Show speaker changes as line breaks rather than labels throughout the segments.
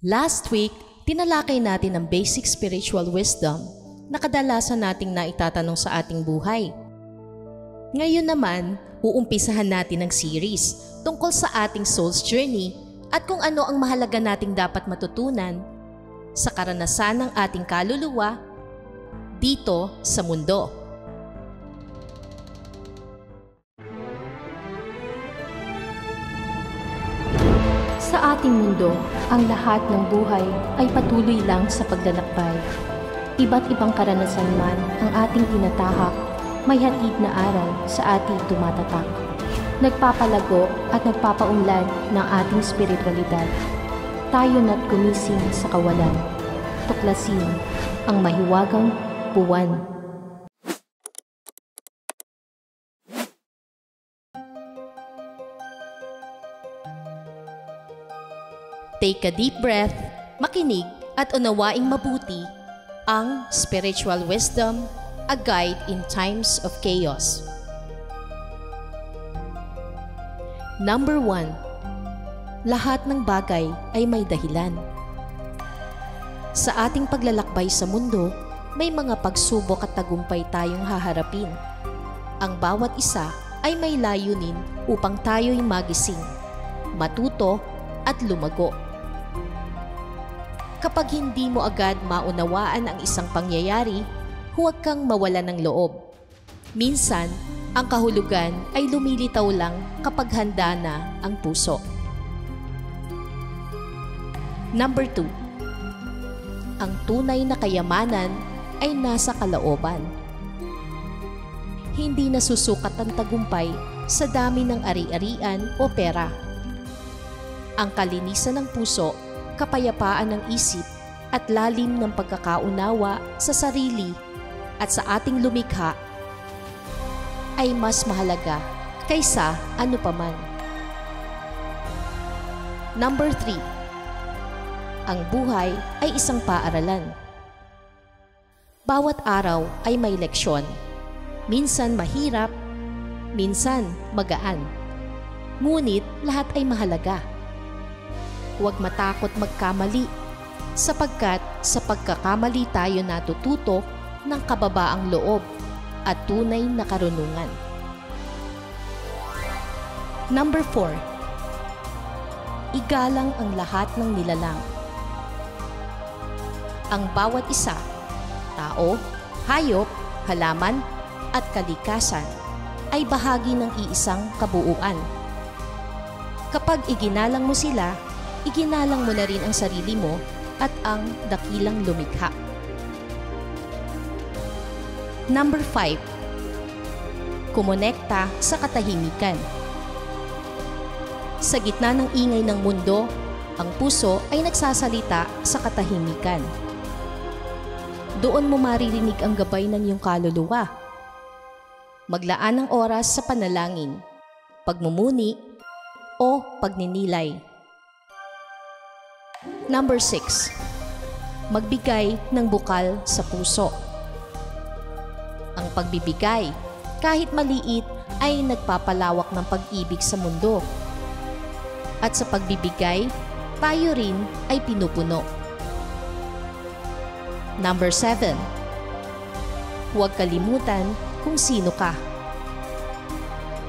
Last week, tinalakay natin ang basic spiritual wisdom na kadalasan nating naitatanong sa ating buhay. Ngayon naman, uumpisahan natin ang series tungkol sa ating soul's journey at kung ano ang mahalaga nating dapat matutunan sa karanasan ng ating kaluluwa dito sa mundo.
Sa ating mundo, ang lahat ng buhay ay patuloy lang sa paglalakbay. Iba't ibang karanasan man ang ating tinatahak, may hatid na aral sa ating tumatatak. Nagpapalago at nagpapaunlad ng ating spiritualidad. Tayo na't gumising sa kawalan. Tuklasin ang mahiwagang buwan.
Take a deep breath, makinig at unawaing mabuti ang Spiritual Wisdom, a Guide in Times of Chaos. Number 1. Lahat ng bagay ay may dahilan. Sa ating paglalakbay sa mundo, may mga pagsubok at tagumpay tayong haharapin. Ang bawat isa ay may layunin upang tayo'y magising, matuto at lumago. Kapag hindi mo agad maunawaan ang isang pangyayari, huwag kang mawalan ng loob. Minsan, ang kahulugan ay lumilitaw lang kapag handa na ang puso. Number 2. Ang tunay na kayamanan ay nasa kalooban. Hindi nasusukat ang tagumpay sa dami ng ari-arian o pera. Ang kalinisan ng puso, kapayapaan ng isip at lalim ng pagkakaunawa sa sarili at sa ating lumikha ay mas mahalaga kaysa ano paman. Number 3. Ang buhay ay isang paaralan. Bawat araw ay may leksyon. Minsan mahirap, minsan magaan. Ngunit lahat ay mahalaga. Huwag matakot magkamali, sapagkat sa pagkakamali tayo natututo ng kababaang loob at tunay na karunungan. Number 4. Igalang ang lahat ng nilalang. Ang bawat isa, tao, hayop, halaman, at kalikasan ay bahagi ng iisang kabuuan. Kapag iginalang mo sila, iginalang mo na rin ang sarili mo at ang dakilang lumikha. Number 5. Kumonekta sa katahimikan. Sa gitna ng ingay ng mundo, ang puso ay nagsasalita sa katahimikan. Doon mo maririnig ang gabay ng iyong kaluluwa. Maglaan ng oras sa panalangin, pagmumuni, o pagninilay. Number 6. Magbigay ng bukal sa puso. Ang pagbibigay, kahit maliit, ay nagpapalawak ng pag-ibig sa mundo. At sa pagbibigay, tayo rin ay pinupuno. Number 7. Huwag kalimutan kung sino ka.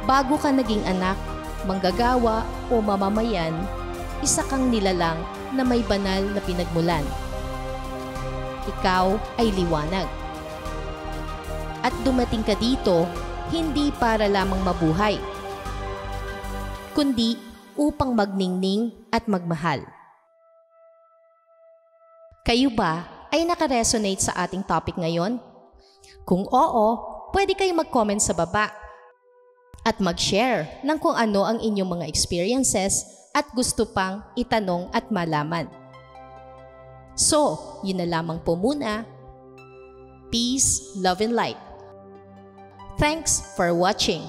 Bago ka naging anak, manggagawa o mamamayan, isa kang nilalang na may banal na pinagmulan. Ikaw ay liwanag. At dumating ka dito hindi para lamang mabuhay, kundi upang magningning at magmahal. Kayo ba ay nakaresonate sa ating topic ngayon? Kung oo, pwede kayong mag-comment sa baba at mag-share ng kung ano ang inyong mga experiences at gusto pang itanong at malaman. So, yun na lamang po muna. Peace, love, and light. Thanks for watching.